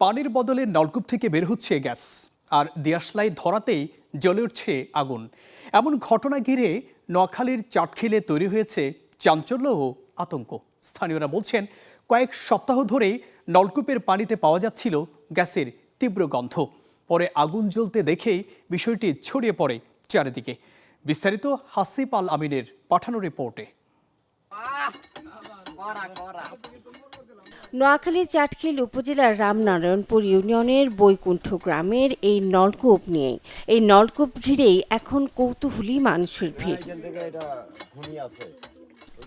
পানির বদলে নলকূপ থেকে বের হচ্ছে গ্যাস আর দিয়াশলাই ধরাতেই জ্বলে উঠছে আগুন। এমন ঘটনা ঘিরে নোয়াখালীর চাটখিলে তৈরি হয়েছে চাঞ্চল্য ও আতঙ্ক। স্থানীয়রা বলছেন, কয়েক সপ্তাহ ধরেই নলকূপের পানিতে পাওয়া যাচ্ছিল গ্যাসের তীব্র গন্ধ। পরে আগুন জ্বলতে দেখেই বিষয়টি ছড়িয়ে পড়ে চারিদিকে। বিস্তারিত হাসিব আল আমিনের পাঠানো রিপোর্টে। নোয়াখালীর চাটখিল উপজেলার রামনারায়ণপুর ইউনিয়নের বৈকুণ্ঠ গ্রামের এই নলকূপ নিয়ে এই নলকূপ ঘিরেই এখন কৌতূহলী মানুষের ভিড়।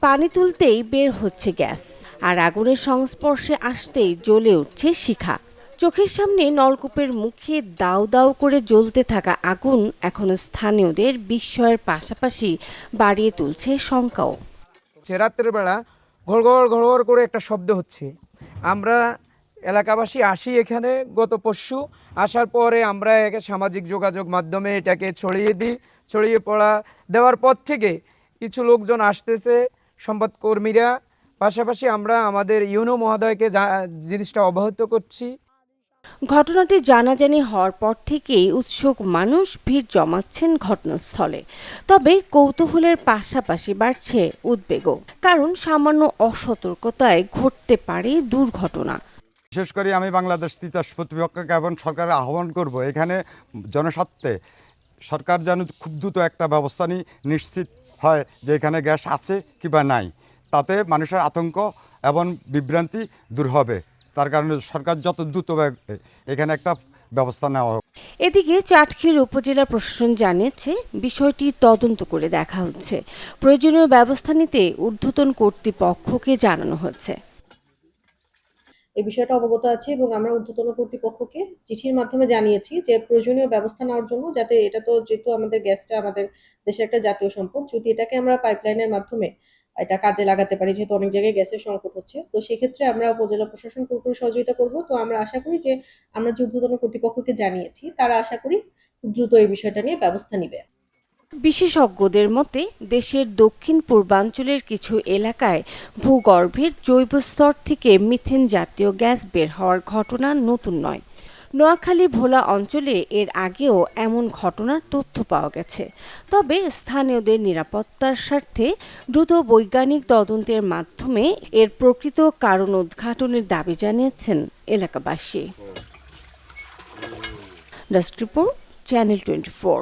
পানি তুলতেই বের হচ্ছে গ্যাস আর আগুনের সংস্পর্শে আসতেই জ্বলে উঠছে শিখা। চোখের সামনে নলকূপের মুখে দাউ দাউ করে জ্বলতে থাকা আগুন এখন স্থানীয়দের বিস্ময়ের পাশাপাশি বাড়িয়ে তুলছে শঙ্কাও। রাত্রের বেলা ঘড়ঘড় ঘড়ঘড় করে একটা শব্দ হচ্ছে। আমরা এলাকাবাসী আসি এখানে গত পরশু। আসার পরে আমরা সামাজিক যোগাযোগ মাধ্যমে এটাকে ছড়িয়ে পড়া দেওয়ার পর থেকে কিছু লোকজন আসতেছে, সংবাদকর্মীরা, পাশাপাশি আমরা আমাদের ইউনো মহোদয়কে জিনিসটা অবহিত করছি। ঘটনাটি জানাজানি হওয়ার পর থেকেই উৎসুক মানুষ ভিড় জমাচ্ছেন ঘটনাস্থলে। তবে কৌতূহলের পাশাপাশি বাড়ছে উদ্বেগও, কারণ সামান্য অসতর্কতায় ঘটতে পারে দুর্ঘটনা। বিশেষ করে আমি বাংলাদেশ তিতাস কর্তৃপক্ষকে এবং সরকারের আহ্বান করব, এখানে জনস্বার্থে সরকার যেন খুব দ্রুত একটা ব্যবস্থা নিশ্চিত হয় যে এখানে গ্যাস আছে কিংবা নাই। তাতে মানুষের আতঙ্ক এবং বিভ্রান্তি দূর হবে। তার কারণে সরকার যত দ্রুত এখানে একটা ব্যবস্থা নেওয়া হোক। এদিকে চাটখিল উপজেলা প্রশাসন জানিয়েছে, বিষয়টি তদন্ত করে দেখা হচ্ছে। প্রয়োজনীয় ব্যবস্থা নিতে ঊর্ধ্বতন কর্তৃপক্ষকে জানানো হচ্ছে। এই বিষয়টা অবগত আছে এবং আমরা ঊর্ধ্বতন কর্তৃপক্ষকে চিঠির মাধ্যমে জানিয়েছি যে প্রয়োজনীয় ব্যবস্থা নেওয়ার জন্য, যাতে এটা তো যেহেতু আমাদের গ্যাসটা আমাদের দেশের একটা জাতীয় সম্পদ, যদি এটাকে আমরা পাইপলাইনের মাধ্যমে এটা কাজে লাগাতে পারি, যেহেতু অনেক জায়গায় গ্যাসের সংকট হচ্ছে, তো সেক্ষেত্রে আমরা উপজেলা প্রশাসন পুরোপুরি সহযোগিতা করব। তো আমরা আশা করি যে আমরা যে ঊর্ধ্বতন কর্তৃপক্ষকে জানিয়েছি তারা আশা করি খুব দ্রুত এই বিষয়টা নিয়ে ব্যবস্থা নেবে। বিশেষজ্ঞদের মতে, দেশের দক্ষিণ পূর্বাঞ্চলের কিছু এলাকায় ভূগর্ভের জৈব স্তর থেকে মিথেন জাতীয় গ্যাস বের হওয়ার ঘটনা নতুন নয়। নোয়াখালী ভোলা অঞ্চলে এর আগেও এমন ঘটনার তথ্য পাওয়া গেছে। তবে স্থানীয়দের নিরাপত্তার স্বার্থে দ্রুত বৈজ্ঞানিক তদন্তের মাধ্যমে এর প্রকৃত কারণ উদ্ঘাটনের দাবি জানিয়েছেন এলাকাবাসী। Desk report, channel 24।